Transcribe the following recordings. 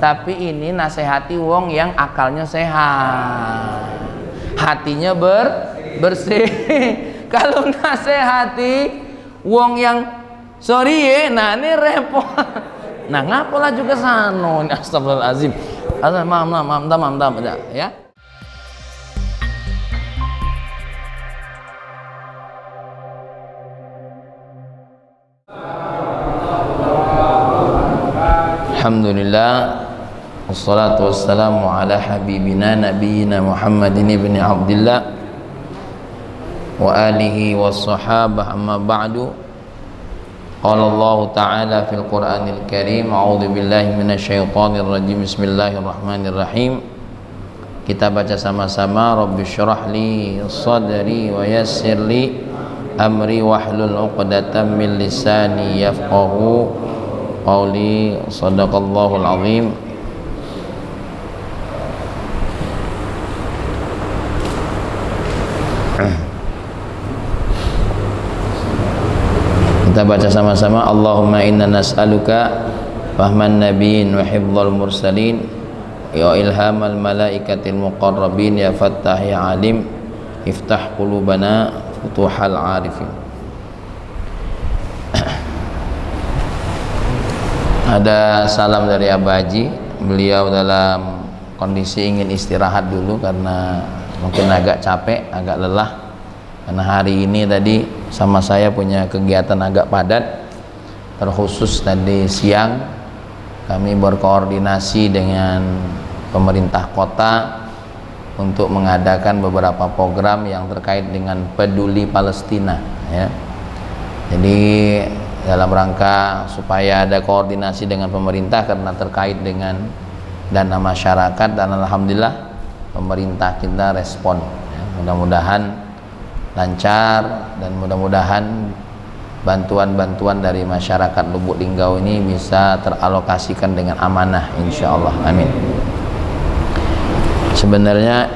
Tapi ini nasihati wong yang akalnya sehat, hatinya bersih. Kalau nasihati wong yang sorry ya, nah ini repot. Nah ngapalah juga sano, astagfirullahaladzim. Maaf ya. Alhamdulillah, wassalatu wassalamu ala habibina nabiyina Muhammadin ibn Abdillah wa alihi wassahabah, amma ba'du. Qala Allah ta'ala fil Qur'anil Karim, a'udzu billahi minasyaitonir rajim, bismillahirrahmanirrahim. Kita baca sama-sama. Rabbi syrah li sadri wa yassir li amri wahlul 'uqdatam min lisani yafqahu qawli. Shadaqallahul azim. Kita baca sama-sama. Allahumma inna nas'aluka fahman nabiyyin wa hifdzal mursalin ya ilhamal malaikatil muqarrabin ya fattah ya alim iftah qulubana futuhal arifin. Ada salam dari Abah Haji. Beliau dalam kondisi ingin istirahat dulu karena mungkin agak capek, agak lelah. Karena hari ini tadi sama saya punya kegiatan agak padat. Terkhusus tadi siang kami berkoordinasi dengan pemerintah kota untuk mengadakan beberapa program yang terkait dengan peduli Palestina, ya. Jadi dalam rangka supaya ada koordinasi dengan pemerintah karena terkait dengan dana masyarakat, dan alhamdulillah pemerintah kita respon, ya. Mudah-mudahan lancar dan mudah-mudahan bantuan-bantuan dari masyarakat Lubuk Linggau ini bisa teralokasikan dengan amanah, insyaallah, amin. Sebenarnya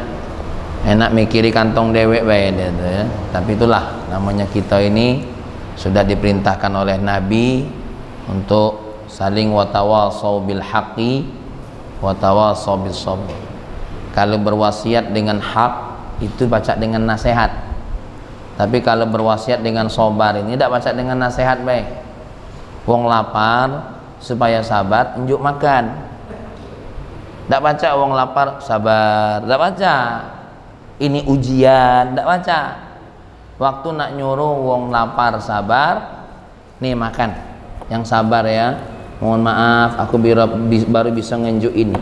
enak mikiri kantong dewek bae, ya. Tapi itulah namanya kita ini sudah diperintahkan oleh Nabi untuk saling watawasau bil haqqi watawasau bis sabr. Kalau berwasiat dengan hak itu baca dengan nasihat. Tapi kalau berwasiat dengan sabar ini tidak baca dengan nasihat baik. Wong lapar supaya sabar, unjuk makan. Tidak baca wong lapar sabar, tidak baca. Ini ujian, tidak baca. Waktu nak nyuruh wong lapar sabar, nih makan, yang sabar ya, mohon maaf aku baru bisa ngenjuk ini.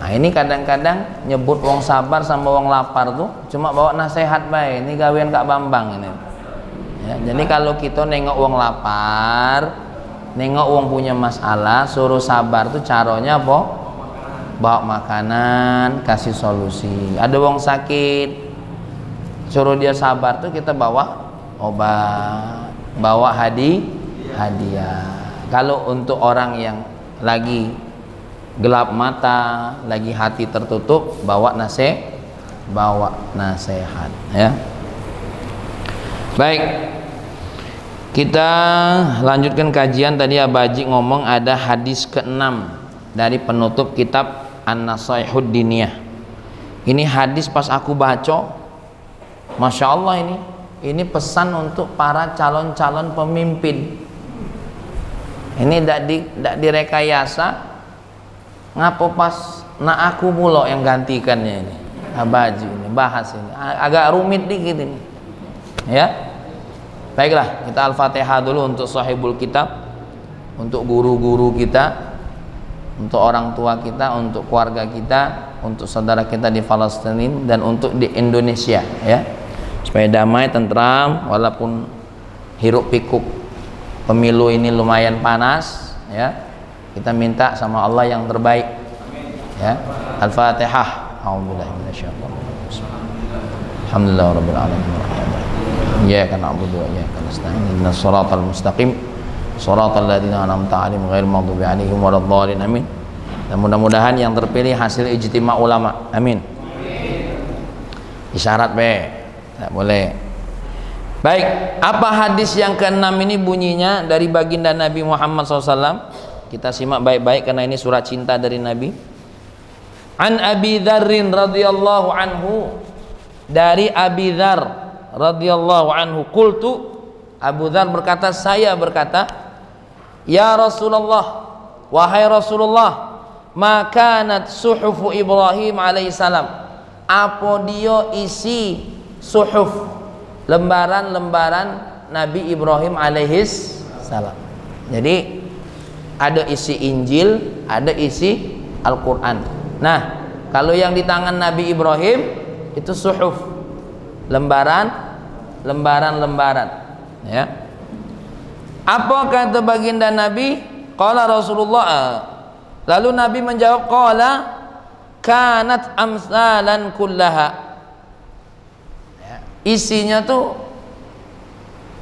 Nah ini kadang-kadang nyebut wong sabar sama wong lapar tuh cuma bawa nasihat baik. Ini gawean Kak Bambang ini, ya. Jadi kalau kita nengok wong lapar, nengok wong punya masalah, suruh sabar tuh caranya apa? Bawa makanan, kasih solusi. Ada wong sakit, suruh dia sabar tuh kita bawa obat, bawa hadiah. Kalau untuk orang yang lagi gelap mata, lagi hati tertutup, bawa nasihat, ya. Baik, kita lanjutkan kajian. Tadi Abah Haji ngomong ada hadis ke-6 dari penutup kitab An-Nasaihud Diniyah. Ini hadis pas aku baca, Masya Allah, ini pesan untuk para calon-calon pemimpin. Ini tidak direkayasa. Ngapo pas nak aku mulu yang gantikannya ini. Abah Haji ini bahas ini agak rumit dikit ini, ya. Baiklah, kita Al-Fatihah dulu untuk sahibul kitab, untuk guru-guru kita, untuk orang tua kita, untuk keluarga kita, untuk saudara kita di Palestina dan untuk di Indonesia, ya. Supaya damai, tentram, walaupun hiruk pikuk pemilu ini lumayan panas, ya. Kita minta sama Allah yang terbaik, ya. Al-Fatihah. A'udzubillahi minasyaitonir rajim. Alhamdulillahirabbil alamin. Iyyaka na'budu wa iyyaka nasta'in. Ihdinas shiratal mustaqim. Shiratal ladzina an'amta 'alaihim ghairil maghdubi 'alaihim waladdallin. Amin. Dan mudah-mudahan yang terpilih hasil ijtima ulama. Amin. Isyarat be. Tidak boleh. Baik, apa hadis yang ke-6 ini bunyinya dari baginda Nabi Muhammad SAW? Kita simak baik-baik karena ini surat cinta dari Nabi. An Abi Dzarrin radhiyallahu anhu, dari Abi Dzar radhiyallahu anhu, qultu, Abu Dzar berkata, saya berkata, ya Rasulullah, wahai Rasulullah, makanat suhufu Ibrahim alaihissalam, apa dia isi suhuf, lembaran-lembaran Nabi Ibrahim alaihissalam. Jadi ada isi Injil, ada isi Al-Quran. Nah, kalau yang di tangan Nabi Ibrahim itu suhuf, lembaran, ya. Apa kata baginda Nabi? Qala Rasulullah, lalu Nabi menjawab, qala kanat amsalan kullaha, ya. Isinya tuh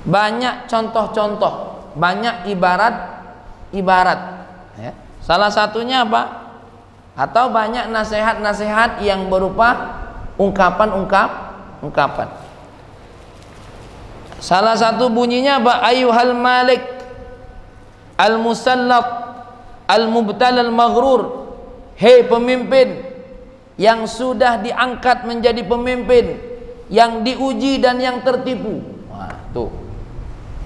banyak contoh-contoh, banyak ibarat, ya. Salah satunya apa? Atau banyak nasihat-nasihat yang berupa ungkapan. Salah satu bunyinya apa? Ayyuhal malik al-musallat al-mubtal al-maghrur, hei pemimpin yang sudah diangkat menjadi pemimpin, yang diuji dan yang tertipu. Wah, tuh.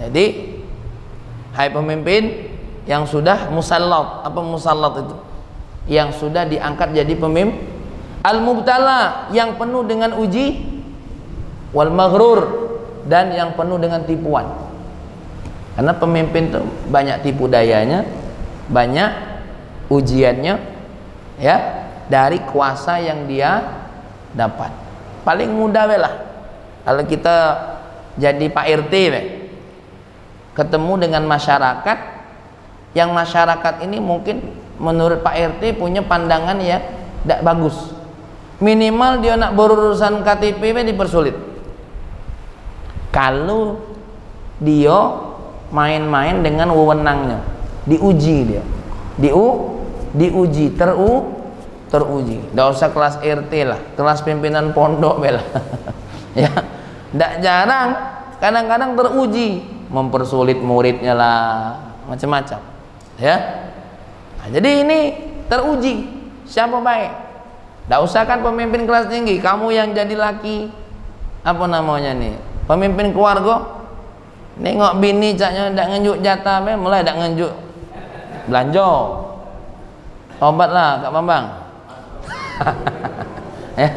Jadi, hai pemimpin yang sudah musallat. Apa musallat itu? Yang sudah diangkat jadi pemimpin. Al-mubtala, yang penuh dengan uji. Wal maghrur, dan yang penuh dengan tipuan. Karena pemimpin itu banyak tipu dayanya, banyak ujiannya, ya, dari kuasa yang dia dapat. Paling mudah lah kalau kita jadi Pak RT, ketemu dengan masyarakat, yang masyarakat ini mungkin menurut Pak RT punya pandangan ya tidak bagus. Minimal dia nak berurusan KTP dipersulit. Kalau dia main-main dengan wewenangnya, diuji dia, diuji, teruji. Tidak usah kelas RT lah, kelas pimpinan pondok bela. Ya, tidak jarang, kadang-kadang teruji, mempersulit muridnya lah, macam-macam. Ya, nah, jadi ini teruji siapa baik. Tidak usah kan pemimpin kelas tinggi, kamu yang jadi laki, apa namanya nih, pemimpin keluarga, nengok bini caknya tidak ngenjuk jatah, mulai tidak ngenjuk belanja. Tobatlah Kak Bambang. Ya,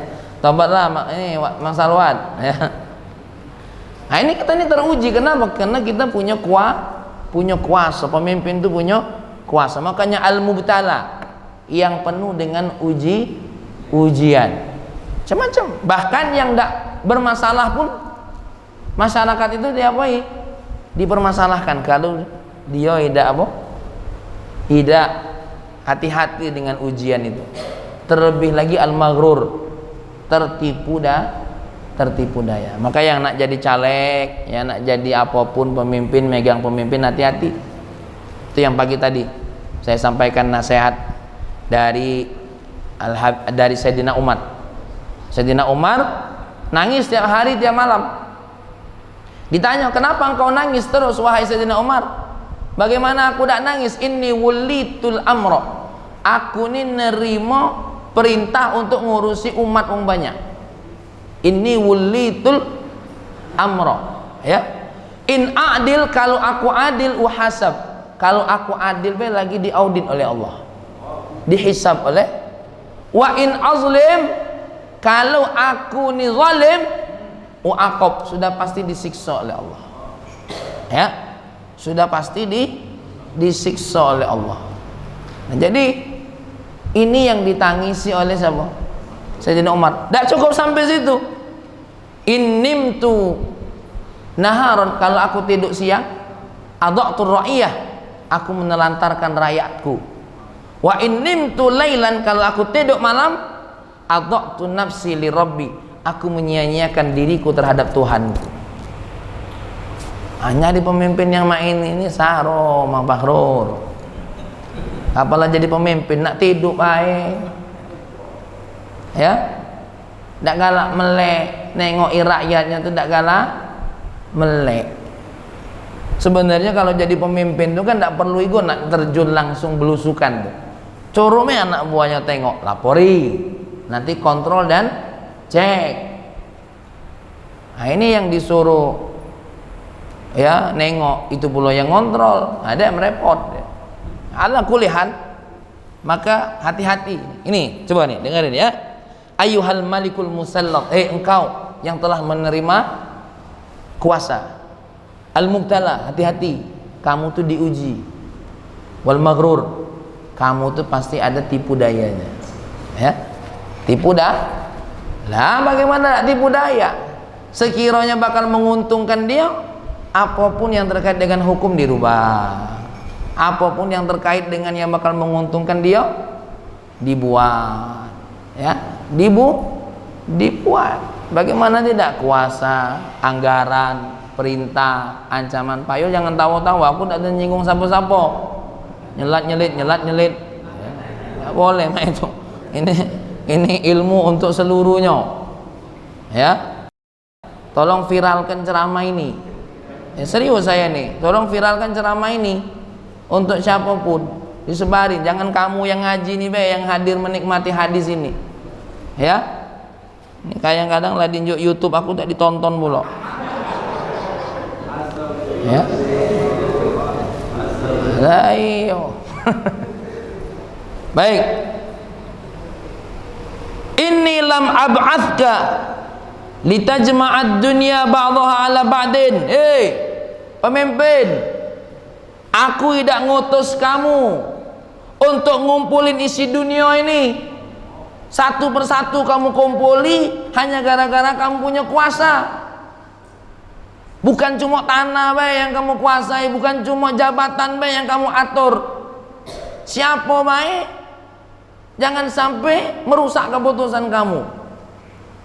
tobatlah ini Mang Salwat, ya. Nah, ini kita ini teruji. Kenapa? Karena kita punya kuasa. Pemimpin itu punya kuasa. Makanya al-mubtala, yang penuh dengan ujian macam-macam. Bahkan yang tidak bermasalah pun masyarakat itu diapai? Dipermasalahkan kalau dia tidak hati-hati dengan ujian itu. Terlebih lagi al-maghrur, tertipu daya. Maka yang nak jadi caleg, yang nak jadi apapun pemimpin, megang pemimpin, hati-hati. Itu yang pagi tadi saya sampaikan nasihat dari Sayyidina Umar. Sayyidina Umar nangis tiap hari tiap malam. Ditanya, kenapa engkau nangis terus wahai Sayyidina Umar? Bagaimana aku tidak nangis? Inni wulitul amra, aku ini nerima perintah untuk ngurusi umat banyak. Inni wulitul amra, ya. In adil, kalau aku adil, uhasab, kalau aku adil lagi diaudit oleh Allah, dihisab oleh. Wa in azlim, kalau aku ni zalim, uaqab, sudah pasti disiksa oleh Allah, ya, sudah pasti disiksa oleh Allah. Nah, jadi ini yang ditangisi oleh siapa? Sayyidina Umar. Tak cukup sampai situ. Innimtu naharon, kalau aku tidur siang, adha'tu ra'iyah, aku menelantarkan rakyatku. Wa innimtu lailan, kalau aku tidur malam, adha'tu nafsi li rabbi, aku menyia-nyiakan diriku terhadap Tuhanku. Hanya di pemimpin yang main ini saro Mang Bahrur. Apalah jadi pemimpin nak tidur baik, ya, tidak galak melek, nengoki rakyatnya itu tidak galak melek. Sebenarnya kalau jadi pemimpin itu kan tidak perlu ego nak terjun langsung belusukan tuh. Corome anak buahnya tengok, lapori, nanti kontrol dan cek. Nah ini yang disuruh ya nengok, itu pula yang kontrol, ada yang merepot. Ala kulihan, maka hati-hati. Ini coba nih dengerin ya. Ayyuhal malikul musallat, engkau yang telah menerima kuasa. Al-mubtala, hati-hati, kamu tuh diuji. Wal maghrur, kamu tuh pasti ada tipu dayanya. Ya. Tipu dah. Lah bagaimana tipu daya? Sekiranya bakal menguntungkan dia, apapun yang terkait dengan hukum dirubah. Apapun yang terkait dengan yang bakal menguntungkan dia dibuat. Ya, dibuat. Bagaimana tidak? Kuasa, anggaran, perintah, ancaman, payo, jangan tahu-tahu. Aku tidak ada nyinggung siapa-siapa. Nyelat-nyelit. Ya, boleh mah itu. Ini ilmu untuk seluruhnya. Ya. Tolong viralkan ceramah ini. Ya, serius saya nih. Tolong viralkan ceramah ini untuk siapapun. Disebarin. Jangan kamu yang ngaji nih, yang hadir menikmati hadis ini. Ya. Ini kadang-kadang lah di YouTube aku tak ditonton pula. Ya. Ayo. Baik. Inni lam ab'athka litajma'ad dunya ba'daha ala ba'din. Pemimpin, aku tidak ngutus kamu untuk ngumpulin isi dunia ini satu persatu kamu kumpuli hanya gara-gara kamu punya kuasa. Bukan cuma tanah yang kamu kuasai, bukan cuma jabatan yang kamu atur. Siapa baik, jangan sampai merusak keputusan kamu.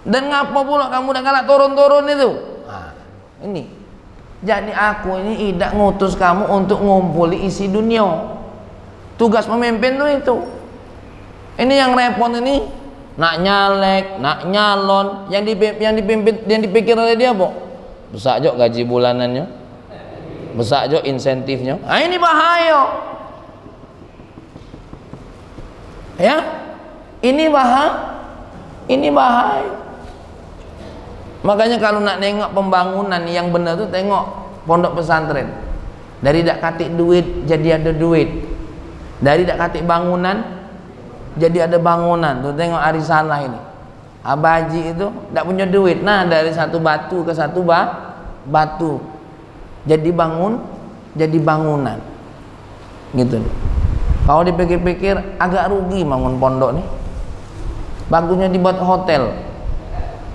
Dan ngapa pula kamu udah galak turun-turun itu? Nah, ini. Jadi aku ini tidak ngutus kamu untuk ngumpuli isi dunia. Tugas pemimpin itu. Ini yang repot ini, nak nyalek, nak nyalon, yang dipikir oleh dia, Bo. Besar jok gaji bulanannya, besar jok insentifnya. Nah, ini bahaya. Ya, ini bahaya. Makanya kalau nak nengok pembangunan yang benar tuh tengok pondok pesantren. Dari dak katik duit jadi ada duit. Dari dak katik bangunan jadi ada bangunan. Tuh tengok Arisalah ini. Abaji itu tak punya duit. Nah, dari satu batu ke satu batu jadi bangunan gitu. Kalau dipikir-pikir agak rugi bangun pondok nih. Bagusnya dibuat hotel,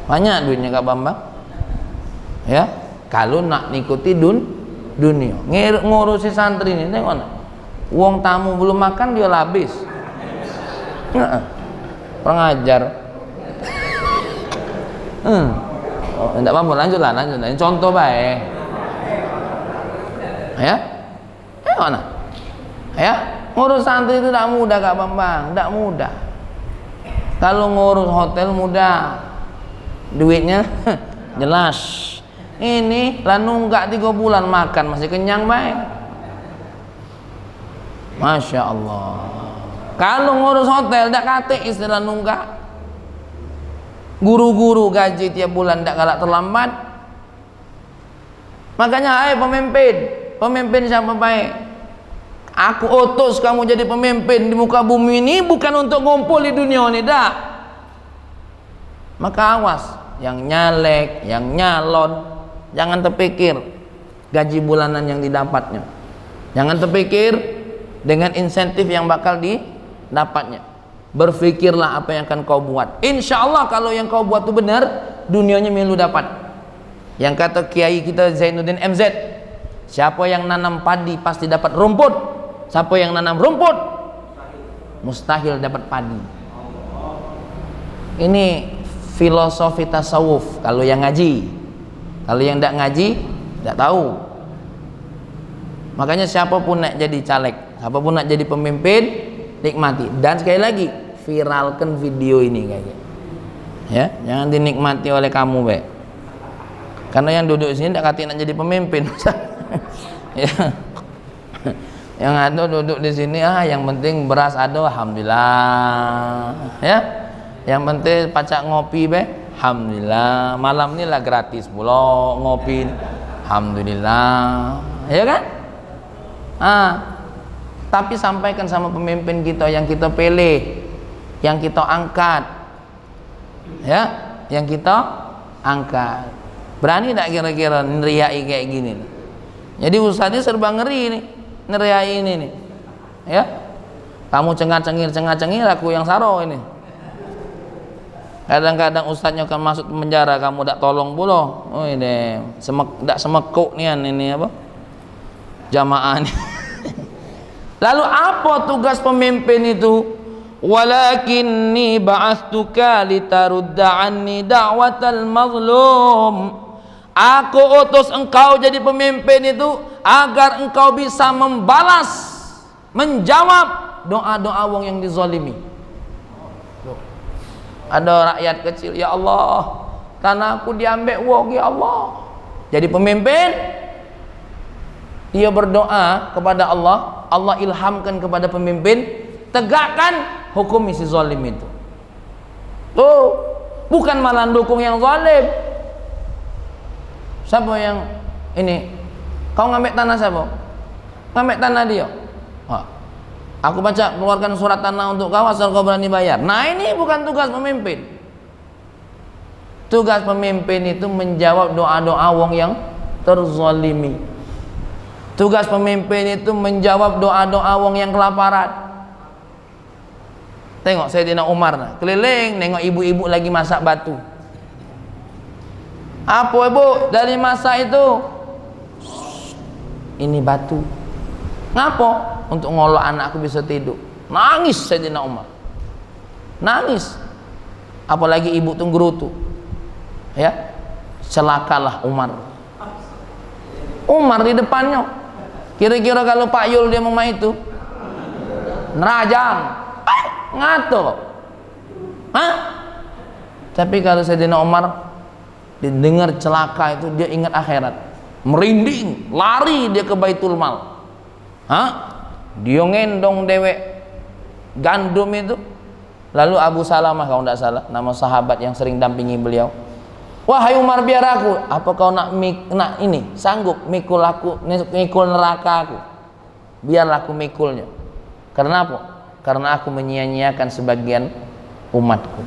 banyak duitnya Kak Bambang. Ya, kalau nak ngikuti dunia ngurusi santri ini, tengok uang tamu belum makan dia habis. Pengajar. Tidak apa-apa, lanjutlah. Ini contoh baik. Ya, mana? Ya, ngurus santri itu tidak mudah Kak Bambang, tidak mudah. Kalau ngurus hotel mudah, duitnya jelas. Ini lah nunggak 3 bulan makan masih kenyang baik. Masya Allah. Kalau ngurus hotel tidak katik istilah nunggak. Guru-guru gaji tiap bulan tidak galak terlambat. Makanya pemimpin siapa baik? Aku utus kamu jadi pemimpin di muka bumi ini bukan untuk ngumpul di dunia ini, dah. Maka awas, yang nyalek, yang nyalon, jangan terpikir gaji bulanan yang didapatnya. Jangan terpikir dengan insentif yang bakal didapatnya. Berfikirlah apa yang akan kau buat. Insya Allah kalau yang kau buat itu benar, dunianya milu dapat. Yang kata kiai kita Zainuddin MZ, siapa yang nanam padi pasti dapat rumput. Siapa yang nanam rumput mustahil dapat padi. Ini filosofi tasawuf kalau yang ngaji. Kalau yang tidak ngaji tidak tahu. Makanya siapapun nak jadi caleg, siapapun nak jadi pemimpin, nikmati. Dan sekali lagi, viralkan video ini kayaknya. Ya, jangan dinikmati oleh kamu, Be. Karena yang duduk di sini tidak kata nak jadi pemimpin. Ya. Yang ada duduk di sini, yang penting beras ada, alhamdulillah. Ya. Yang penting pacak ngopi be, alhamdulillah. Malam ini lah gratis pula ngopi, alhamdulillah. Ya kan? Tapi sampaikan sama pemimpin kita yang kita pilih, yang kita angkat, ya, yang kita angkat. Berani tak kira-kira neriai kayak gini? Jadi ustadznya serba ngeri nih, neriai ini nih, ya. Kamu cengir, aku yang saro ini. Kadang-kadang ustadznya akan masuk penjara, kamu tak tolong pula. Oh ini, tak semekuk nih ini apa? Jamaah nih. Lalu apa tugas pemimpin itu? Walakinni ba'astuka litarudda anni da'watal mazlum. Aku utus engkau jadi pemimpin itu agar engkau bisa membalas, menjawab doa-doa wong yang dizalimi. Ada rakyat kecil, ya Allah, tanahku diambil wong, ya Allah. Jadi pemimpin, dia berdoa kepada Allah, Allah ilhamkan kepada pemimpin, tegakkan hukum si zalim itu. Tuh, bukan malah dukung yang zalim. Siapa yang ini? Kau ngambil tanah siapa? Ngambil tanah dia. Aku baca, keluarkan surat tanah untuk kau asal kau berani bayar. Nah, ini bukan tugas pemimpin. Tugas pemimpin itu menjawab doa-doa wong yang terzalimi. Tugas pemimpin itu menjawab doa-doa wong yang kelaparan. Tengok Sayyidina Umar keliling nengok ibu-ibu lagi masak batu. Apa ibu dari masak itu? Ini batu. Ngapa? Untuk ngolok anakku bisa tidur. Nangis Sayyidina Umar. Nangis. Apalagi ibu tuh gerutu. Ya. Celakalah Umar. Umar di depannya. Kira-kira kalau Pak Yul dia mau itu nerajang, ngato. Tapi kalau Sayyidina Umar didengar celaka itu, dia ingat akhirat, merinding, lari dia ke Baitul Mal. Dia ngendong dewek gandum itu. Lalu Abu Salamah kalau tidak salah, nama sahabat yang sering dampingi beliau, wahai Umar, biar aku, apa kau nak ini sanggup mikul aku, mikul neraka aku? Biarlah aku mikulnya. Karena apa? Karena aku menyia-nyiakan sebagian umatku.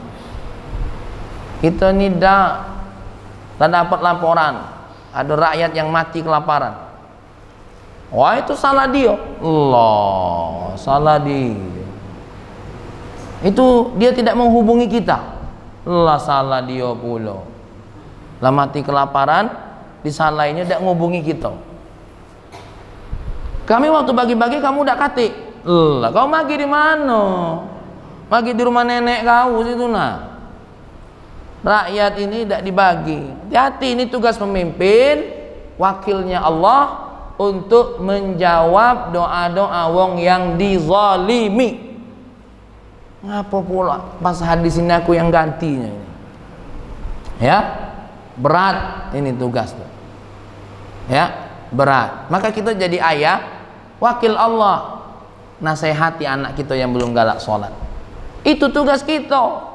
Kita ini tak dapat laporan ada rakyat yang mati kelaparan. Wah, itu salah dia. Allah, salah dia. Itu dia tidak menghubungi kita. Allah, salah dia pula. Lah mati kelaparan, disalahinnya tidak menghubungi kita. Kami waktu bagi-bagi kamu tidak katik. Lah, kau bagi di mana? Bagi di rumah nenek kau situ nah. Rakyat ini tidak dibagi. Hati-hati, ini tugas pemimpin, wakilnya Allah, untuk menjawab doa-doa wong yang dizalimi. Ngapa pula pas hadis ini aku yang gantinya ini? Ya, berat ini tugas. Ya, berat. Maka kita jadi ayah, wakil Allah, nasihati anak kita yang belum galak sholat. Itu tugas kita.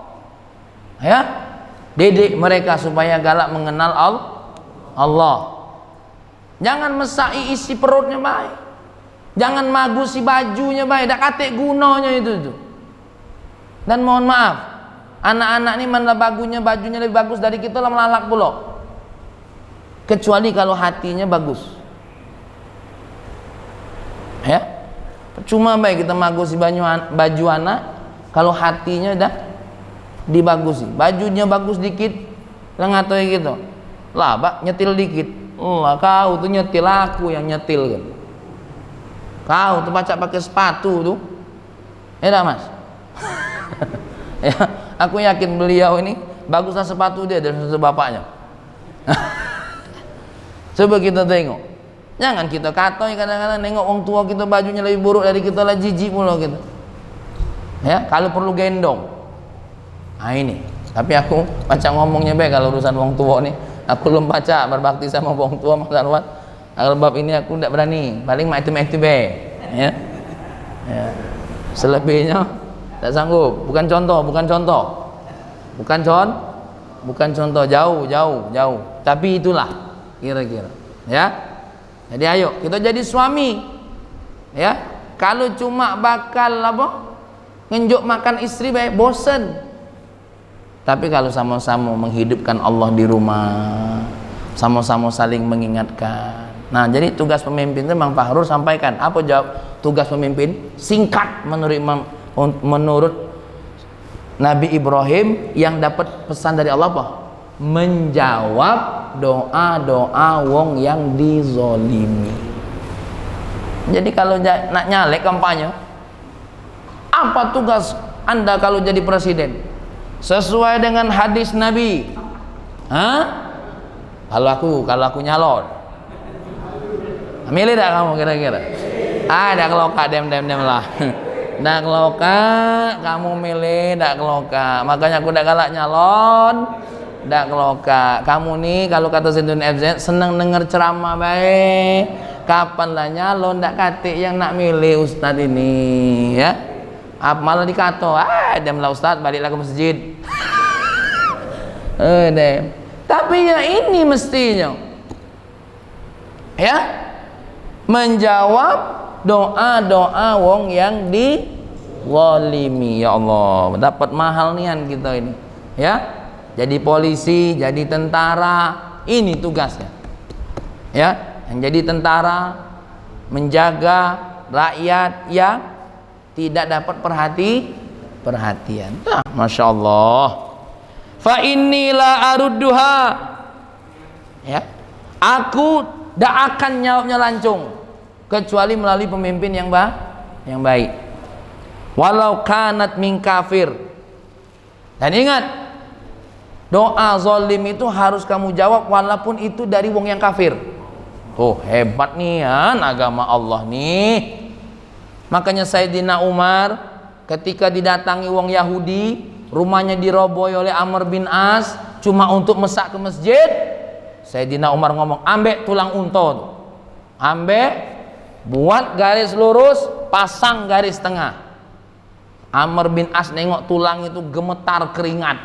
Ya, didik mereka supaya galak mengenal Allah. Jangan mesai isi perutnya baik. Jangan magusi bajunya baik. Tak katik gunanya itu. Dan mohon maaf, anak-anak ini mana bajunya lebih bagus dari kita lah melalak pula. Kecuali kalau hatinya bagus. Ya, cuma baik kita magusi baju anak kalau hatinya dah dibagusi. Bajunya bagus dikit, lah ngatoi gitu. Lah, bak nyetil dikit. Allah, kau tuh nyetil, aku yang nyetil kan. Kau tuh baca pakai sepatu tuh. Ya dah Mas. Ya, aku yakin beliau ini baguslah sepatu dia dari sepatu bapaknya. Coba kita tengok. Jangan kita katoi kadang-kadang nengok orang tua kita bajunya lebih buruk dari kita lah, jijik mulu kita. Ya, kalau perlu gendong. Nah ini. Tapi aku baca ngomongnya baik kalau urusan orang tua nih. Aku belum baca berbakti sama orang tua Mas Arwat. Kalau bab ini aku tidak berani, paling mak itu be, ya. Ya. Selebihnya tak sanggup. Bukan contoh, jauh. Tapi itulah kira-kira, ya. Jadi ayo kita jadi suami, ya. Kalau cuma bakal ngenjuk makan istri baik bosen. Tapi kalau sama-sama menghidupkan Allah di rumah, sama-sama saling mengingatkan. Nah, jadi tugas pemimpin itu Bang Fahrul sampaikan. Apa jawab tugas pemimpin? Singkat menurut Nabi Ibrahim yang dapat pesan dari Allah apa? Menjawab doa-doa wong yang dizolimi. Jadi kalau nak nyalek kampanye, apa tugas Anda kalau jadi presiden? Sesuai dengan hadis Nabi. Hah? Kalau aku nyalon, milih tak kamu kira-kira? Dak keloka dem lah. Dak keloka, kamu milih dak keloka. Makanya aku dak galak nyalon, dak keloka. Kamu nih kalau kata Zindun FZ seneng denger ceramah baik. Kapan lah nyalon dak katik yang nak milih ustad ini, ya? Malah dikato, dem lah ustad, baliklah ke masjid. Dem. Tapi ya ini mestinya, ya, menjawab doa-doa wong yang dizalimi. Ya Allah, dapat mahal nian kita ini, ya. Jadi polisi, jadi tentara, ini tugasnya, ya. Yang jadi tentara menjaga rakyat yang tidak dapat perhatian. Nah, Masya Allah. Fa inilah arudduha, ya, aku tidak akan nyawabnya lancung kecuali melalui pemimpin yang baik, walau kanat min kafir. Dan ingat, doa zalim itu harus kamu jawab walaupun itu dari wong yang kafir. Oh, hebat nih agama Allah nih. Makanya Sayyidina Umar ketika didatangi wong Yahudi, rumahnya diroboh oleh Amr bin As cuma untuk mesak ke masjid, Sayyidina Umar ngomong, ambek tulang unta, ambek, buat garis lurus, pasang garis tengah. Amr bin As nengok tulang itu gemetar keringat.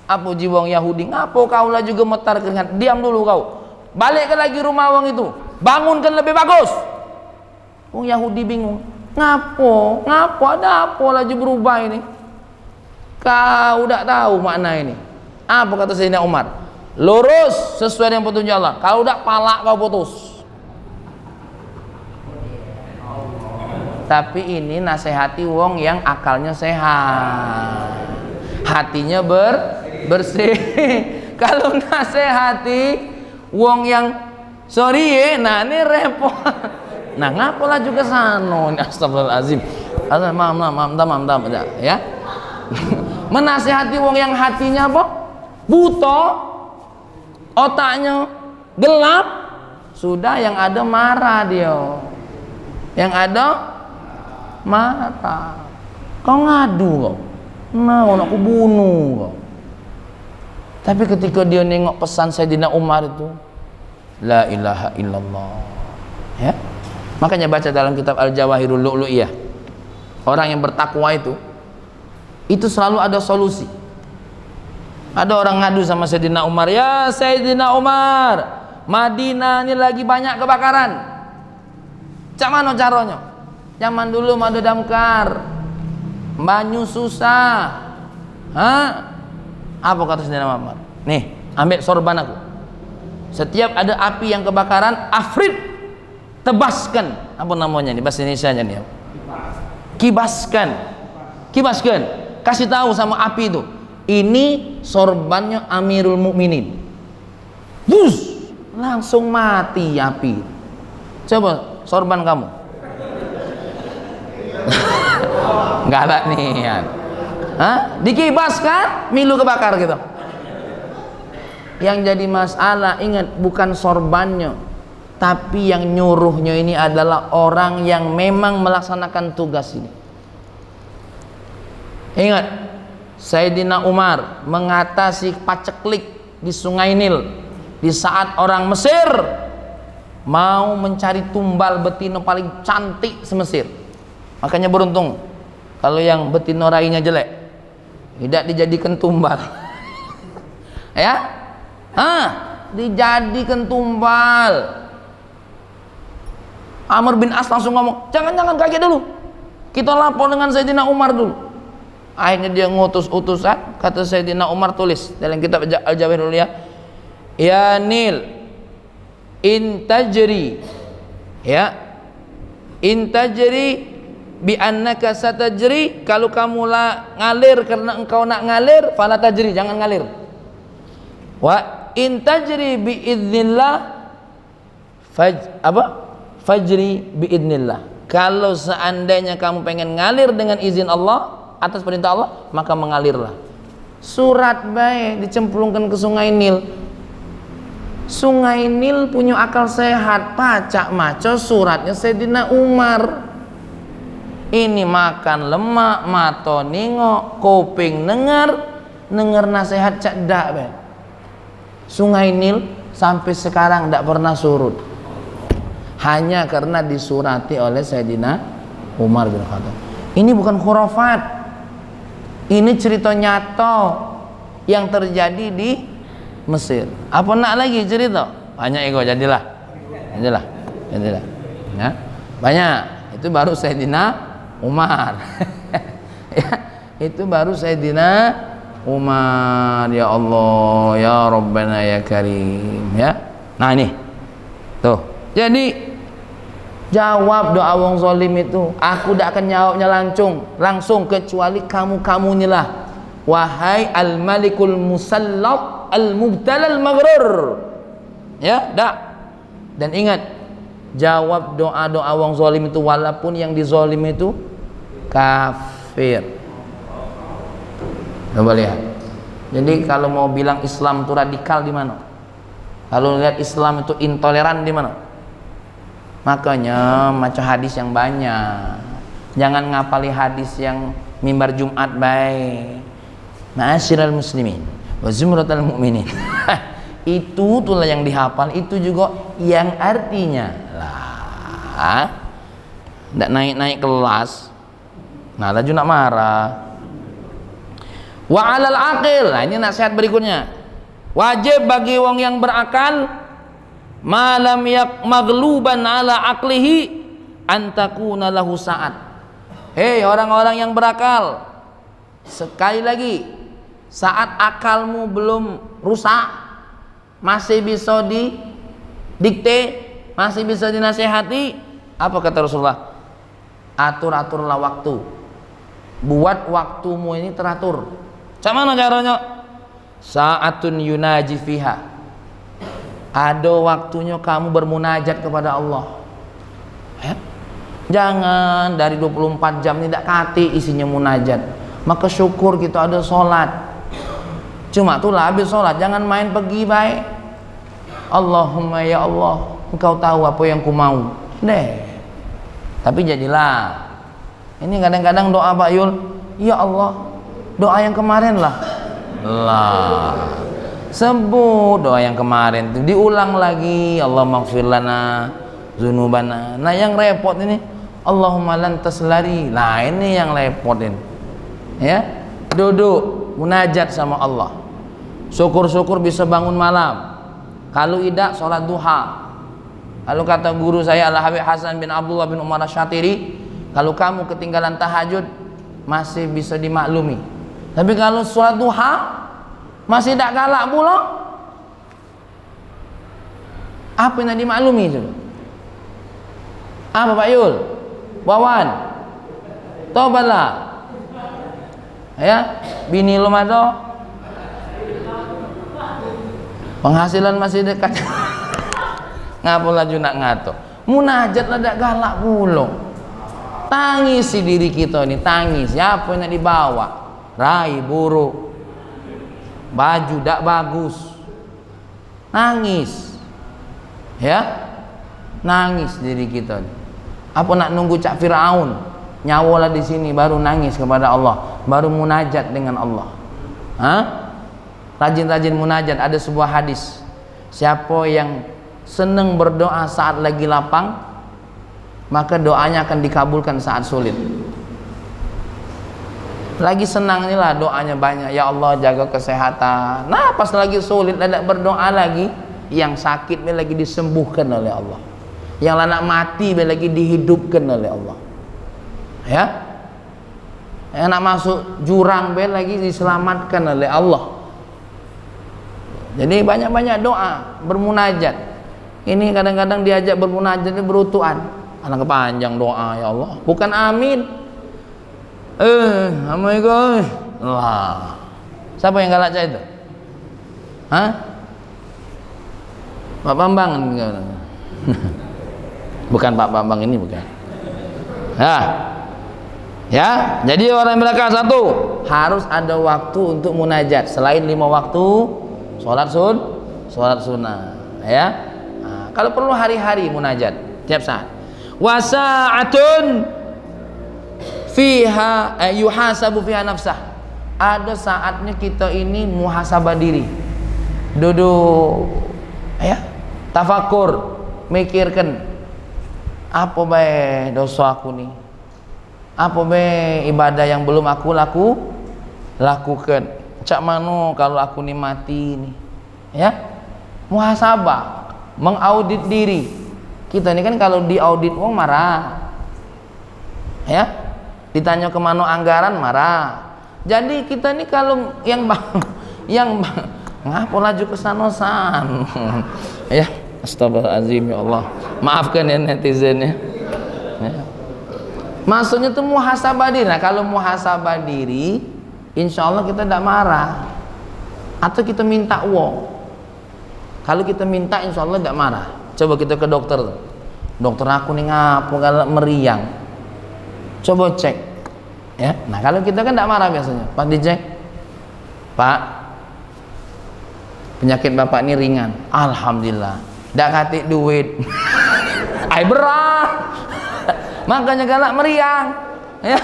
Apa jiwang Yahudi, ngapo kau lah juga gemetar keringat? Diam dulu kau, balik lagi rumah wong itu, bangunkan lebih bagus. Wong Yahudi bingung, ngapo ada apa lagi berubah ini? Kau udah tahu makna ini. Apa kata Sayyidina Umar? Lurus sesuai dengan petunjuk Allah. Kalau udah palak kau putus. Tapi ini nasihati wong yang akalnya sehat, hatinya bersih. Kalau nasihati wong yang sorry ya, nah ini repot. Nah ngapalah juga sano, astagfirullahaladzim. Maaf, ya. Menasihati wong yang hatinya apa? Buta, otaknya gelap, sudah yang ada marah dia. Yang ada marah. Kau ngadu kau. Nah, aku bunuh kau. Tapi ketika dia nengok pesan Sayyidina Umar itu, la ilaha illallah. Ya? Makanya baca dalam kitab Al-Jawahirul Lu'lu'iyah. Orang yang bertakwa itu selalu ada solusi. Ada orang ngadu sama Sayyidina Umar, ya Sayyidina Umar, Madinah ini lagi banyak kebakaran. Cak mana caranya? Zaman dulu madu damkar, banyu susah. Hah? Apa kata Sayyidina Umar? Nih, ambil sorban aku. Setiap ada api yang kebakaran, afrid, tebaskan. Apa namanya nih bahasa Indonesianya nih? Kibaskan. Kasih tahu sama api itu, ini sorbannya Amirul Mukminin. Bus, langsung mati api. Coba sorban kamu. Enggak ada niat. Hah? Dikibaskan, milu kebakar gitu. Yang jadi masalah, ingat, bukan sorbannya, tapi yang nyuruhnya ini adalah orang yang memang melaksanakan tugas ini. Ingat, Sayyidina Umar mengatasi paceklik di Sungai Nil di saat orang Mesir mau mencari tumbal betina paling cantik se-Mesir. Makanya beruntung kalau yang betina rainya jelek, tidak dijadikan tumbal. Ya, dijadikan tumbal. Amr bin As langsung ngomong, jangan kaget dulu, kita lapor dengan Sayyidina Umar dulu. Akhirnya dia ngutus utusan, kata Sayyidina Umar, tulis dalam kitab Al-Jawahirul ya, ya Nil, intajri bi annaka satajri, kalau kamu ngalir karena engkau nak ngalir, fala tajri, jangan ngalir. Wa intajri bi idznillah fajri biidnillah, kalau seandainya kamu pengen ngalir dengan izin Allah, atas perintah Allah, maka mengalirlah. Surat baik dicemplungkan ke Sungai Nil. Sungai Nil punya akal sehat, pacak maco suratnya Sayyidina Umar. Ini makan lemak, mato ningok, kuping dengar nasihat cak dak baik. Sungai Nil sampai sekarang tidak pernah surut, hanya karena disurati oleh Sayyidina Umar bin Khattab. Ini bukan khurafat, ini cerita nyata yang terjadi di Mesir. Apa nak lagi cerita? Banyak ego, jadilah. Ya, banyak. Itu baru Sayyidina Umar. Ya, itu baru Sayyidina Umar. Ya Allah, ya Rabbana ya Karim. Ya. Nah ini, tuh. Jadi jawab doa wong zalim itu, aku tidak akan jawabnya langsung kecuali kamu-kamunya lah. Wahai al-malikul musallat al-mubtala al-maghrur. Ya, dak. Dan ingat, jawab doa-doa wong zalim itu walaupun yang dizalim itu kafir. Coba lihat. Jadi kalau mau bilang Islam itu radikal di mana? Kalau lihat Islam itu intoleran di mana? Makanya baca hadis yang banyak, jangan ngapali hadis yang mimbar Jumat baik. Ma'asyiral muslimin wa zumratal mu'minin. Itu itulah yang dihafal, itu juga yang artinya lah. Ndak naik kelas. Nah, laju nak marah. Wa 'alal aqil. Nah, ini nasihat berikutnya. Wajib bagi wong yang berakal, malam yak magluban ala aqlihi antakuna lahu sa'at. Hei orang-orang yang berakal, sekali lagi, saat akalmu belum rusak, masih bisa didikte, masih bisa dinasehati, apa kata Rasulullah? Atur-aturlah waktu, buat waktumu ini teratur. Mana caranya? Sa'atun yunaji fiha, ada waktunya kamu bermunajat kepada Allah. Ya? Jangan dari 24 jam tidak kati isinya munajat. Maka syukur kita ada sholat. Cuma itulah habis sholat jangan main pergi baik. Allahumma ya Allah, engkau tahu apa yang ku mau. Deh. Tapi jadilah. Ini kadang-kadang doa Pak Yul, ya Allah, doa yang kemarin lah. Sebut doa yang kemarin itu diulang lagi, Allah maghfir lana dzunubana. Nah yang repot ini Allahumma lan taslari. Nah ini yang repot ini. Ya, duduk munajat sama Allah. Syukur-syukur bisa bangun malam. Kalau tidak sholat duha. Lalu kata guru saya Al-Habib Hasan bin Abdullah bin Umar Asy-Syatiri, kalau kamu ketinggalan tahajud masih bisa dimaklumi. Tapi kalau sholat duha masih tidak galak pula, apa yang dimaklumi itu? Apa Pak Yul? Wawan? Tobatlah. Ya, bini lu ada, penghasilan masih dekat. Ngapa laju nak ngato? Munajat lah dak galak pula. Tangisi diri kita ini, tangis. Siapa yang dibawa? Rai buruk, baju dak bagus, nangis. Ya, nangis diri kita. Apa nak nunggu cak Firaun? Nyawalah di sini baru nangis kepada Allah, baru munajat dengan Allah. Rajin-rajin munajat. Ada sebuah hadis, siapa yang senang berdoa saat lagi lapang, maka doanya akan dikabulkan saat sulit. Lagi senang inilah doanya banyak, ya Allah jaga kesehatan. Nah pas lagi sulit tidak berdoa lagi, yang sakit lagi disembuhkan oleh Allah, yang anak mati lagi dihidupkan oleh Allah, ya, yang nak masuk jurang lagi diselamatkan oleh Allah. Jadi banyak-banyak doa, bermunajat. Ini kadang-kadang diajak bermunajat ini berutuan, anak kepanjang doa, ya Allah, bukan amin. Assalamualaikum. Wah, siapa yang galak itu? Hah? Pak Bambang. Bukan Pak Bambang ini, bukan. Ya, jadi orang yang belakang satu harus ada waktu untuk munajat selain 5 waktu sholat sunnah. Ya, kalau perlu hari-hari munajat tiap saat. Wasa'atun fiha yuhasabu fiha nafsah. Ada saatnya kita ini muhasabah diri, duduk ya, tafakur, mikirkan apa baik dosa aku nih, apa baik ibadah yang belum aku lakukan, cak mano kalau aku nih mati nih, ya, muhasabah, mengaudit diri. Kita ini kan kalau diaudit wong marah, ya, ditanya kemana anggaran marah. Jadi kita ini kalau yang ngapa laju kesanosan ya, astagfirullahaladzim, ya Allah, maafkan ya netizen ya. Maksudnya itu muhasabah diri. Nah kalau muhasabah diri, insya Allah kita tidak marah. Atau kita minta uang. Kalau kita minta, insya Allah tidak marah. Coba kita ke dokter, dokter aku nih ngapa galak meriang, coba cek ya. Nah kalau kita kan tidak marah biasanya. Pas dicek, Pak, penyakit bapak ini ringan, alhamdulillah, tidak katik duit. Ay berat, makanya galak meriang ya.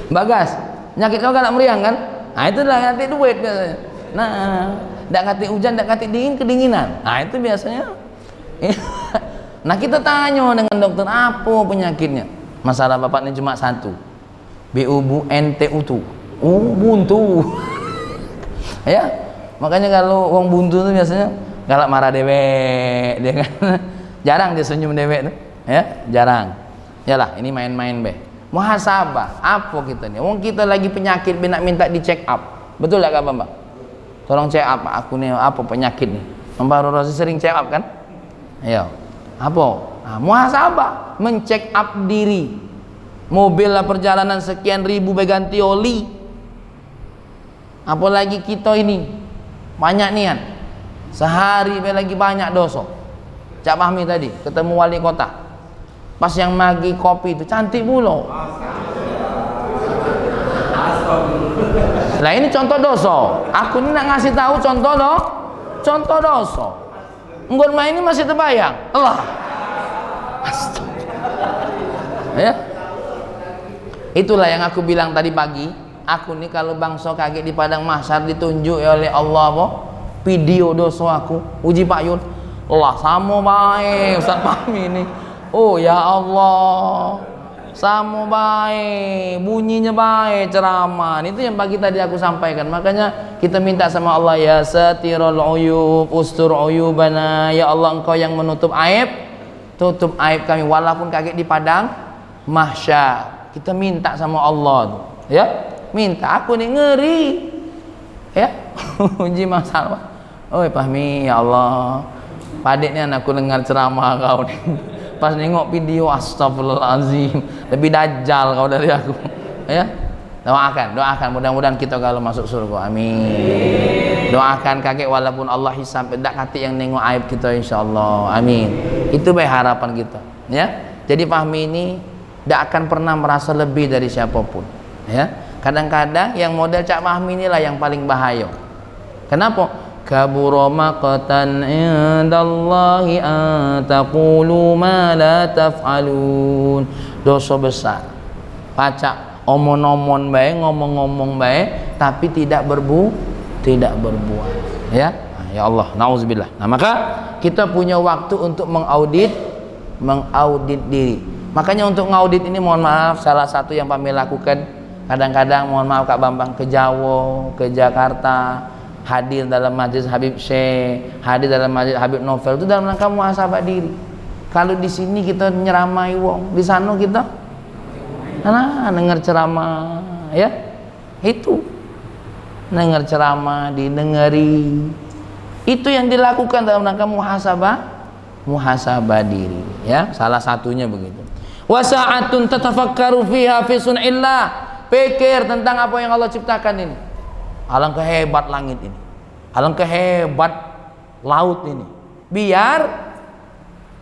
Bagas, penyakit kau galak meriang kan? Nah itu dah katik duit biasanya. Nah, tidak katik hujan, tidak katik dingin, kedinginan. Nah itu biasanya. Nah kita tanya dengan dokter apa penyakitnya. Masalah bapak ini cuma satu, BUNTU, buntu. Ya, makanya kalau orang buntu itu biasanya galak marah dewek, dia kan jarang dia senyum dewek tuh, ya jarang. Yalah ini main-main be. Muhasabah, apa kita nih? Wong kita lagi penyakit, nak minta di check up, betul gak Kak Bambang? Tolong check up aku nih, apa penyakit nih? Mbak Rosi sering check up kan? Ayo, apa? Nah, muhasabah, mencek up diri. Mobil lah perjalanan sekian ribu ganti oli. Apalagi kita ini banyak niat, sehari lagi banyak dosa. Cak Fahmi tadi ketemu wali kota, pas yang magi kopi itu cantik pula. Lah ini contoh dosa. Aku ini nak ngasih tahu contoh dosa. Enggak main ini masih terbayang. Allah. Ya. Itulah yang aku bilang tadi pagi. Aku nih kalau bangsa kaget di padang mahsyar ditunjuk oleh Allah apa? Video dosa aku. Uji Pak Yun. Allah sama baik Ustaz Fahmi ini. Oh ya Allah. Sama baik, bunyinya baik, ceramah. Itu yang pagi tadi aku sampaikan. Makanya kita minta sama Allah, ya satirul uyub, ustur uyubana. Ya Allah, Engkau yang menutup aib, tutup aib kami walaupun kaget di padang mahsyar. Kita minta sama Allah, ya. Minta, aku nih ngeri. Ya. Uji masalah. Oi Fahmi, ya Allah. Padik nih anakku dengar ceramah kau nih. Pas nengok video, astagfirullahaladzim, lebih dajjal kau dari aku. Ya, doakan mudah-mudahan kita kalau masuk surga, amin. Doakan kakek walaupun Allah hisab tidak kati yang nengok aib kita, insyaallah, amin. Itu baik harapan kita, ya. Jadi Fahmi ini tidak akan pernah merasa lebih dari siapapun, ya. Kadang-kadang yang model Cak Fahmi inilah yang paling bahaya. Kenapa? Kabura maqtan indallahi an taqulu ma la taf'alun. Dosa besar. Pacak omon-omon baik, ngomong-ngomong baik tapi tidak berbuat, ya. Nah, Ya Allah, nauzubillah. Nah, maka kita punya waktu untuk mengaudit diri. Makanya untuk ngaudit ini, mohon maaf, salah satu yang kami lakukan, kadang-kadang mohon maaf Kak Bambang, ke Jawa, ke Jakarta, hadir dalam majlis Habib Syekh, hadir dalam majlis Habib Novel, itu dalam rangka muhasabah diri. Kalau di sini kita nyeramai wong, di sana kita dengar ceramah, ya, itu dengar ceramah, didengari, itu yang dilakukan dalam rangka muhasabah diri, ya, salah satunya begitu. Wa sa'atun tatafakkaru fiha fi sun'illah, pikir tentang apa yang Allah ciptakan ini. Alangkah hebat langit ini, alangkah hebat laut ini, biar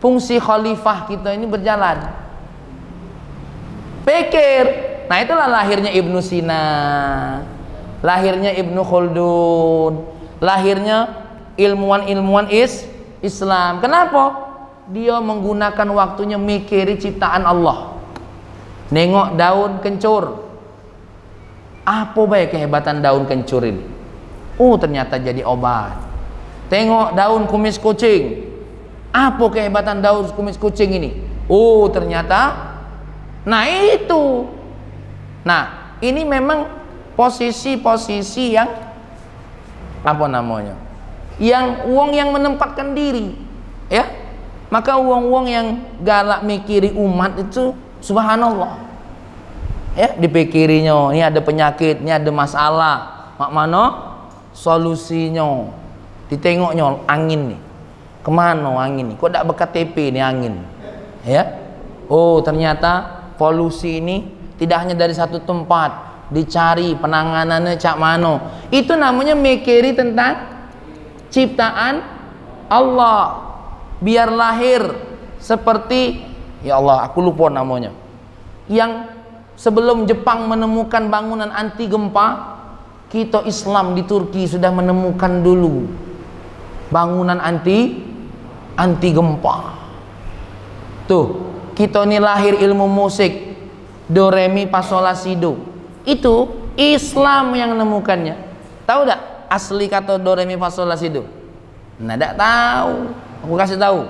fungsi khalifah kita ini berjalan. Pikir. Nah, itulah lahirnya Ibnu Sina, lahirnya Ibnu Khaldun, lahirnya ilmuwan-ilmuwan Islam. Kenapa? Dia menggunakan waktunya mikiri ciptaan Allah. Nengok daun kencur, apa baik kehebatan daun kencur ini? Ternyata jadi obat. Tengok daun kumis kucing, apa kehebatan daun kumis kucing ini? Ternyata. Nah, itu. Nah, ini memang posisi-posisi yang apa namanya? Yang uang yang menempatkan diri, ya. Maka uang-uang yang galak mikiri umat itu, subhanallah, ya, dipikirinya, ini ada penyakit, ini ada masalah, mak mana solusinya, ditengoknya angin nih, kemana angin nih, kok tak berKTP nih angin, ya. Ternyata polusi ini tidak hanya dari satu tempat, dicari penanganannya cak mano. Itu namanya mikiri tentang ciptaan Allah, biar lahir seperti, ya Allah, aku lupa namanya, yang sebelum Jepang menemukan bangunan anti gempa, kita Islam di Turki sudah menemukan dulu bangunan anti gempa. Tuh, kita ini lahir ilmu musik, do re mi fa sol la si do, itu Islam yang menemukannya. Tahu tak asli kata do re mi fa sol la si do? Nah, tak tahu. Aku kasih tahu.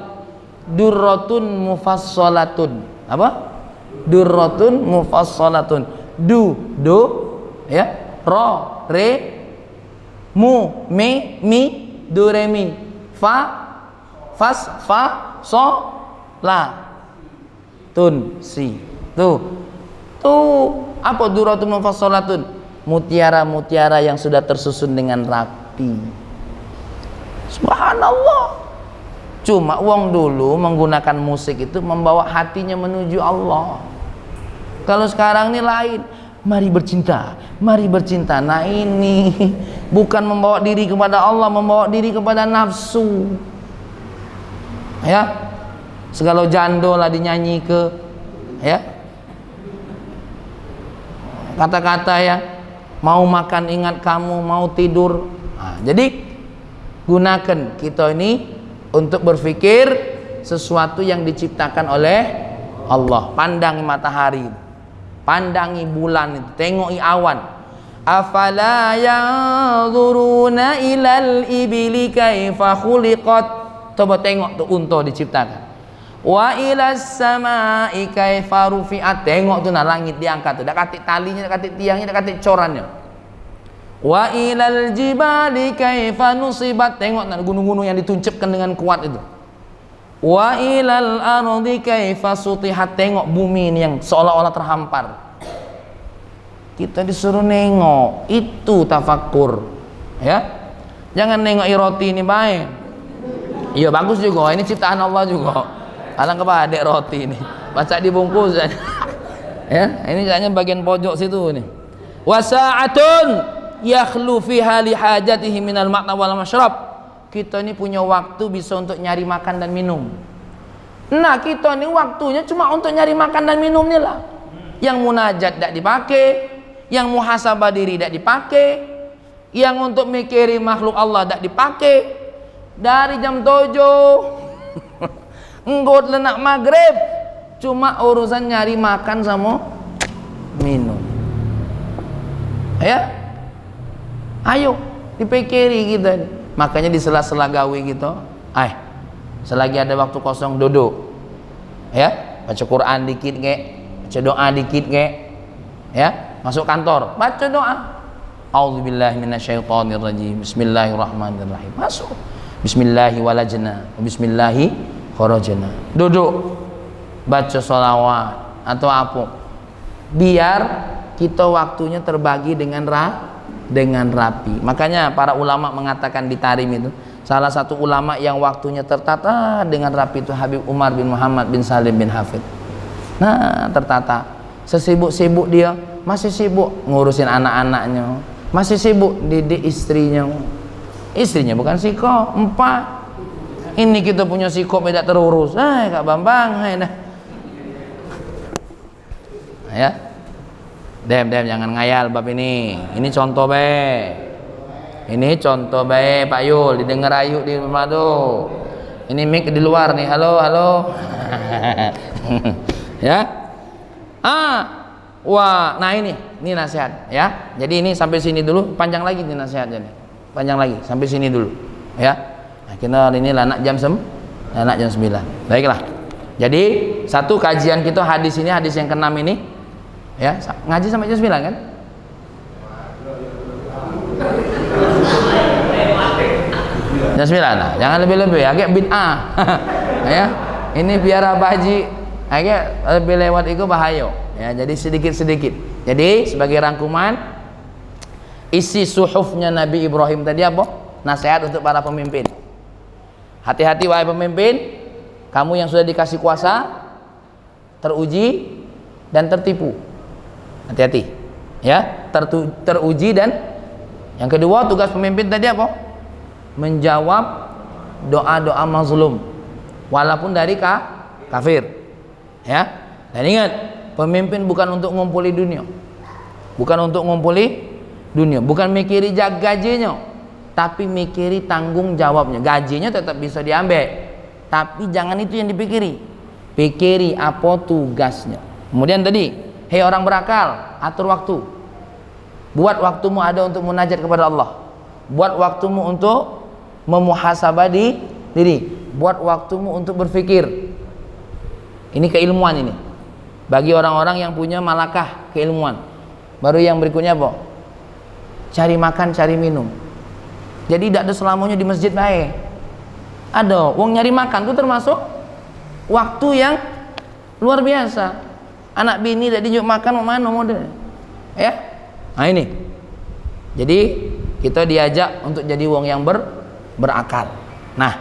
Durratun mufassalatun. Apa? Durratun mufassalatun. Do, ya. Ro, re, mu, me, mi, do re mi. Fa, fas, fa, so, la, tun, si. Tuh apa durratun mufassalatun? Mutiara-mutiara yang sudah tersusun dengan rapi. Subhanallah. Cuma uang dulu menggunakan musik itu membawa hatinya menuju Allah. Kalau sekarang ini lain, mari bercinta, mari bercinta. Nah, ini bukan membawa diri kepada Allah, membawa diri kepada nafsu, ya. Segala jando lah dinyanyi ke, ya, kata-kata ya, mau makan ingat kamu, mau tidur. Nah, jadi gunakan kita ini untuk berpikir sesuatu yang diciptakan oleh Allah. Pandangi matahari, pandangi bulan itu, tengoki awan. Afala yanzuruna ilal ibili kaifa khuliqat. Coba tengok tuh unta diciptakan. Wa ilas samai kaifa rufi'at. Tengok tuh nah langit diangkat tuh, dak katik talinya, dak katik tiangnya, dak katik corannya. Wa ilal jibali kaifa nusibat. Tengok nah gunung-gunung yang dituncapkan dengan kuat itu. Wa ilal ardi kaifa sutihat. Tengok bumi ini yang seolah-olah terhampar. Kita disuruh nengok, itu tafakkur, ya. Jangan nengok roti ini baik. Iya bagus juga, ini ciptaan Allah juga. Alangkah badek roti ini, baca dibungkus ya. Ini hanya bagian pojok situ nih. Wasa'atun yakhlu fiha li hajatihi minal ma'na wal masyrab. Kita ini punya waktu bisa untuk nyari makan dan minum. Nah, kita ini waktunya cuma untuk nyari makan dan minum nih lah. Yang munajat tidak dipakai, yang muhasabah diri tidak dipakai, yang untuk mikiri makhluk Allah tidak dipakai. Dari jam 7 enggot lenak maghrib cuma urusan nyari makan sama minum, ya. Ayo dipikiri kita. Makanya di sela-sela gawe gitu, selagi ada waktu kosong duduk, ya, baca Quran dikit kek, baca doa dikit kek, ya, masuk kantor, baca doa. A'udzubillahi minasyaitonirrajim. Bismillahirrahmanirrahim. Masuk. Bismillahi walajna, bismillahi kharajna. Duduk, baca sholawat atau apa. Biar kita waktunya terbagi dengan rapi. Makanya para ulama mengatakan di Tarim itu, salah satu ulama yang waktunya tertata dengan rapi itu Habib Umar bin Muhammad bin Salim bin Hafid. Nah, tertata. Sesibuk-sibuk dia masih sibuk ngurusin anak-anaknya, masih sibuk didik istrinya. Istrinya bukan siko, 4. Ini kita punya siko beda terurus. Kak Bambang, dah. Ya. Dem jangan ngayal bab ini. Ini contoh be. Ini contoh be Pak Yul, didengar ayu di rumah tuh. Ini mic di luar nih. Halo. Ya. Wah, nah ini nasihat ya. Jadi ini sampai sini dulu, panjang lagi nih nasihatnya nih. Panjang lagi sampai sini dulu ya. Nah, kita ini anak jam 9. Baiklah. Jadi satu kajian kita hadis ini, hadis yang ke-6 ini ya, ngaji sampai jam 9 kan? Jam 9 lah, jangan lebih-lebih, agak bid'ah. Ya, ini biar Haji agak lebih lewat itu bahaya. Ya, jadi sedikit-sedikit. Jadi sebagai rangkuman, isi suhufnya Nabi Ibrahim tadi apa? Nasihat untuk para pemimpin. Hati-hati wahai pemimpin, kamu yang sudah dikasih kuasa, teruji dan tertipu. Hati-hati ya, teruji. Dan yang kedua, tugas pemimpin tadi apa? Menjawab doa-doa mazlum walaupun dari kafir ya. Dan ingat, pemimpin bukan untuk ngumpuli dunia, bukan mikiri gajinya, tapi mikiri tanggung jawabnya. Gajinya tetap bisa diambil, tapi jangan itu yang dipikiri. Pikiri apa tugasnya. Kemudian tadi, hei orang berakal, atur waktu. Buat waktumu ada untuk munajat kepada Allah. Buat waktumu untuk memuhasabah diri. Buat waktumu untuk berpikir. Ini keilmuan ini. Bagi orang-orang yang punya malakah keilmuan. Baru yang berikutnya apa? Cari makan, cari minum. Jadi tidak ada selamanya di masjid baik. Ada, wong nyari makan itu termasuk waktu yang luar biasa. Anak bini tidak dijuk makan mana model. Ya. Nah ini. Jadi kita diajak untuk jadi wong yang berakal. Nah,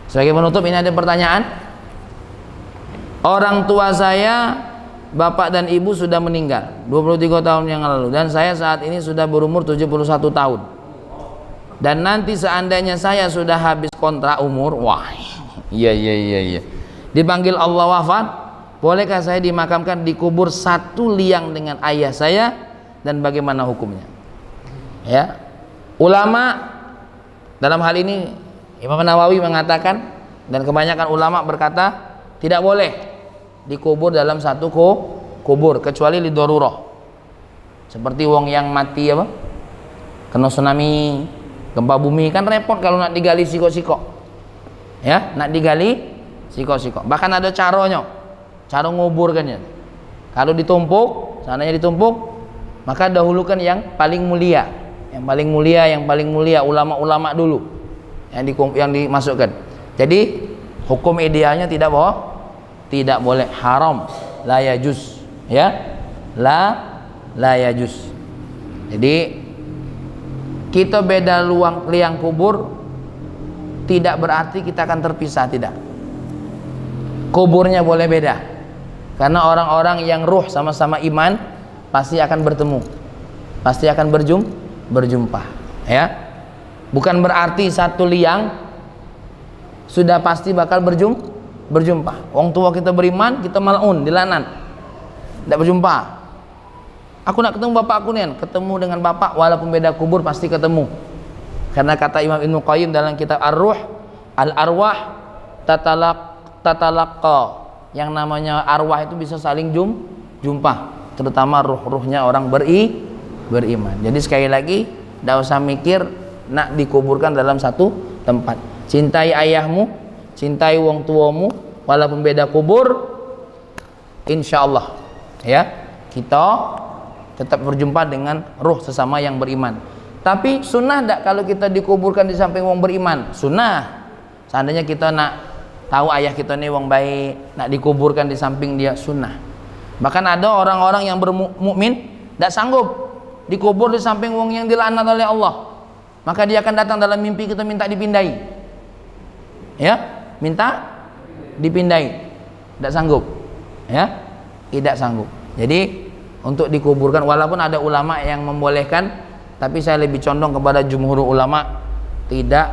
sebagai penutup ini ada pertanyaan. Orang tua saya, bapak dan ibu sudah meninggal 23 tahun yang lalu, dan saya saat ini sudah berumur 71 tahun. Dan nanti seandainya saya sudah habis kontrak umur, iya. Dipanggil Allah wafat, bolehkah saya dimakamkan di kubur satu liang dengan ayah saya, dan bagaimana hukumnya? Ya. Ulama dalam hal ini, Imam Nawawi mengatakan, dan kebanyakan ulama berkata tidak boleh dikubur dalam satu kubur kecuali li darurah. Seperti wong yang mati apa? Kena tsunami, gempa bumi, kan repot kalau nak digali siko-siko. Ya, nak digali siko-siko. Bahkan ada caranya. Cara nguburkannya. Kalau ditumpuk, sananya ditumpuk, maka dahulukan yang paling mulia. Yang paling mulia ulama-ulama dulu yang dimasukkan. Jadi hukum idealnya tidak boleh, haram, la yajuz, ya, la yajuz. Jadi kita beda liang kubur tidak berarti kita akan terpisah, tidak. Kuburnya boleh beda, karena orang-orang yang ruh sama-sama iman pasti akan bertemu, pasti akan berjumpa, ya. Bukan berarti satu liang sudah pasti bakal berjumpa. Wong tua kita beriman, kita mal'un, dilanan, tidak berjumpa. Aku nak ketemu bapak aku nih, ketemu dengan bapak walaupun beda kubur pasti ketemu. Karena kata Imam Ibnu Qayyim dalam kitab Ar-Ruh, al-arwah tatalaqqa, yang namanya arwah itu bisa saling jumpa, terutama ruh-ruhnya orang beriman. Jadi sekali lagi, tidak usah mikir nak dikuburkan dalam satu tempat. Cintai ayahmu, cintai wong tuamu, walaupun beda kubur, insyaallah ya kita tetap berjumpa dengan ruh sesama yang beriman. Tapi sunnah tak kalau kita dikuburkan di samping wong beriman? Sunnah. Seandainya kita nak tahu ayah kita ni wong baik, nak dikuburkan di samping dia, sunnah. Bahkan ada orang-orang yang bermukmin tak sanggup dikubur di samping wong yang dilaknat oleh Allah, maka dia akan datang dalam mimpi kita minta dipindai, ya, minta dipindai, tidak sanggup, ya, tidak sanggup. Jadi untuk dikuburkan, walaupun ada ulama yang membolehkan, tapi saya lebih condong kepada jumhur ulama tidak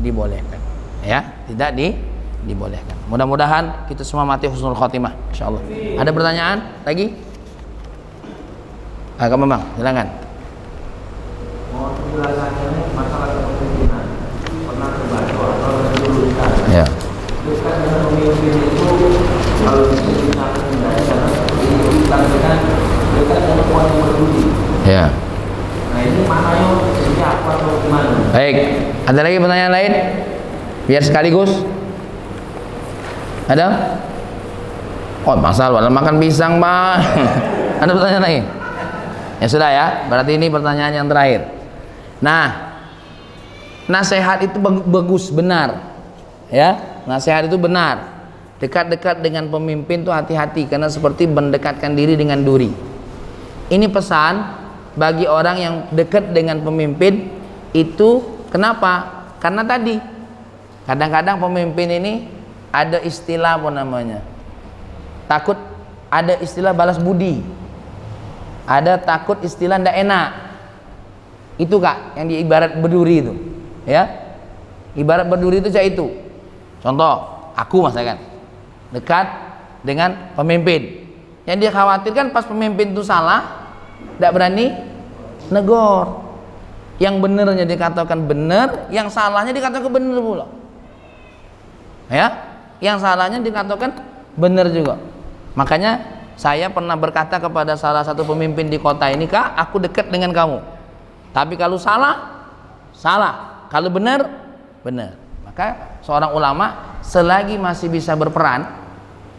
dibolehkan, ya, tidak dibolehkan. Mudah-mudahan kita semua mati husnul khotimah, insyaallah. Ada pertanyaan lagi? Kak Memang, silakan. Mohon penjelasannya masalah kepemimpinan. Pernah terbaca atau diluruskan. Ya. Dekat dengan pemimpin itu kalau bisa mengendali karena ditampilkan dekat dengan puan yang berbudi. Ya. Nah ini maknanya siapa atau gimana? Baik, ada lagi pertanyaan lain? Biar sekaligus. Ada? Oh, masalah makan pisang, Pak. Ada pertanyaan lagi? Ya sudah ya, berarti ini pertanyaan yang terakhir. Nah, nasihat itu bagus, benar. Ya, nasihat itu benar. Dekat-dekat dengan pemimpin itu hati-hati, karena seperti mendekatkan diri dengan duri. Ini pesan bagi orang yang dekat dengan pemimpin itu. Kenapa? Karena tadi kadang-kadang pemimpin ini ada istilah apa namanya? Takut, ada istilah balas budi. Ada takut istilah ndak enak. Itu Kak, yang diibarat berduri itu. Ya. Ibarat berduri itu kayak itu. Contoh, aku misalkan dekat dengan pemimpin. Yang dia khawatirkan pas pemimpin itu salah, ndak berani negor. Yang benernya dikatakan benar, yang salahnya dikatakan benar pula. Ya. Yang salahnya dikatakan benar juga. Makanya saya pernah berkata kepada salah satu pemimpin di kota ini, Kak, aku dekat dengan kamu. Tapi kalau salah, salah. Kalau benar, benar. Maka seorang ulama selagi masih bisa berperan,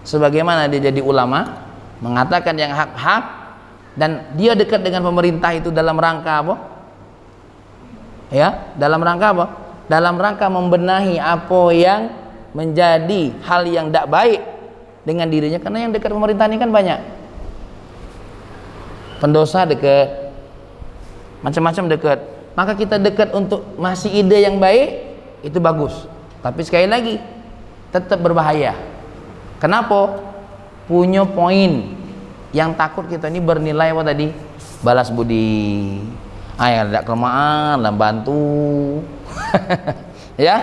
sebagaimana dia jadi ulama, mengatakan yang hak-hak, dan dia dekat dengan pemerintah itu dalam rangka apa? Ya, dalam rangka apa? Dalam rangka membenahi apa yang menjadi hal yang tidak baik dengan dirinya, karena yang dekat pemerintahan ini kan banyak pendosa dekat, macam-macam dekat. Maka kita dekat untuk masih ide yang baik, itu bagus. Tapi sekali lagi tetap berbahaya. Kenapa? Punya poin yang takut kita ini bernilai apa tadi? Balas budi. Ayah tidak kelemahan, lah bantu. Ya,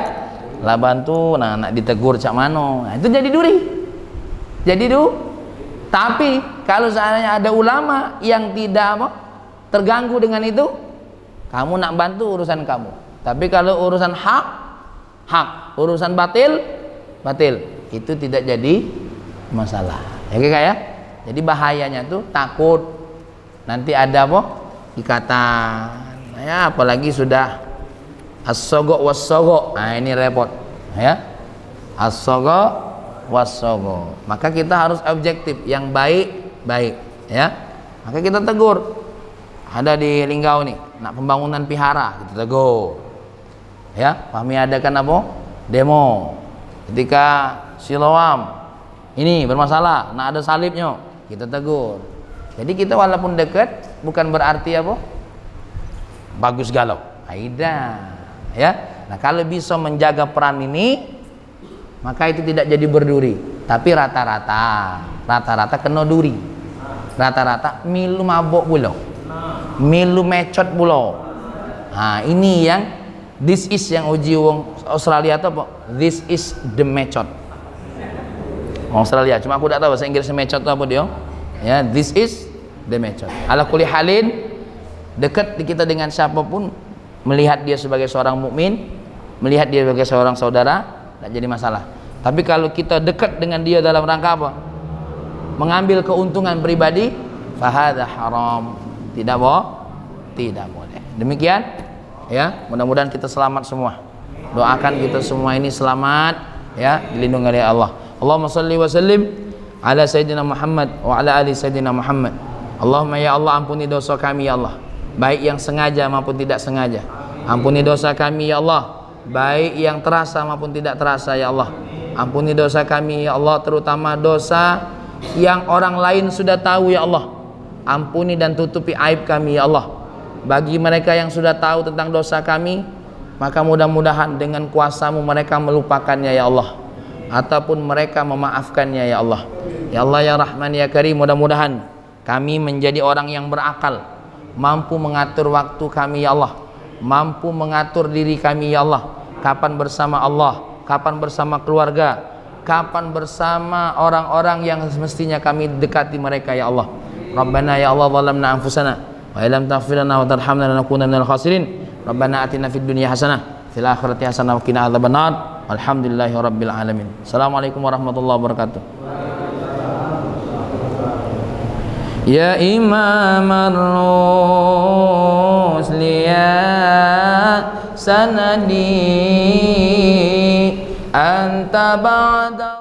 lah bantu. Nah, nak ditegur cak mano. Nah, itu jadi duri. Jadi tapi kalau seandainya ada ulama yang tidak apa, terganggu dengan itu, kamu nak bantu urusan kamu. Tapi kalau urusan hak, urusan batil, itu tidak jadi masalah. Ya kayak. Jadi bahayanya tuh takut nanti ada apa? Ikatan. Ya, apalagi sudah as-sogo was-sogo. Nah, ini repot. Ya. As-sogo wasogo. Maka kita harus objektif, yang baik, ya. Maka kita tegur. Ada di Linggau nih, nak pembangunan pihara, kita tegur. Ya, kami adakan apa? Demo. Ketika Siloam ini bermasalah, nak ada salibnya, kita tegur. Jadi kita walaupun dekat, bukan berarti apa? Bagus galau. Aida. Ya. Nah, kalau bisa menjaga peran ini, maka itu tidak jadi berduri. Tapi rata-rata kena duri. Rata-rata milu mabok pula, milu mecot pula. Nah, ini yang this is yang uji wong Australia itu apa? This is the method. Australia, cuma aku tidak tahu bahasa Inggris method itu apa dia. Ya, this is the method. Ala kulli halin, dekat kita dengan siapapun, melihat dia sebagai seorang mukmin, melihat dia sebagai seorang saudara, tidak jadi masalah. Tapi kalau kita dekat dengan dia dalam rangka apa? Mengambil keuntungan pribadi, fahadha haram. Tidak boleh. Demikian. ya. Mudah-mudahan kita selamat semua. Doakan kita semua ini selamat, ya, dilindungi oleh Allah. Allahumma shalli wa sallim ala sayyidina Muhammad wa ala ali sayyidina Muhammad. Allahumma ya Allah, ampuni dosa kami ya Allah, baik yang sengaja maupun tidak sengaja. Ampuni dosa kami ya Allah, baik yang terasa maupun tidak terasa ya Allah. Ampuni dosa kami ya Allah, terutama dosa yang orang lain sudah tahu ya Allah. Ampuni dan tutupi aib kami ya Allah. Bagi mereka yang sudah tahu tentang dosa kami, maka mudah-mudahan dengan kuasa-Mu mereka melupakannya ya Allah, ataupun mereka memaafkannya ya Allah. Ya Allah ya Rahman ya Karim, mudah-mudahan kami menjadi orang yang berakal, mampu mengatur waktu kami ya Allah, mampu mengatur diri kami ya Allah, kapan bersama Allah, kapan bersama keluarga, kapan bersama orang-orang yang mestinya kami dekati mereka ya Allah. Rabbana ya Allah zalamna anfusana wa illam taghfir lana wa tarhamna lanakunanna minal khasirin. Rabbana atina fid dunya hasanah fil akhirati hasanah wa qina adzabannar. Alhamdulillahi rabbil alamin. Assalamualaikum warahmatullahi wabarakatuh. Ya Imam ar-rusli ya sanadi anta ba'da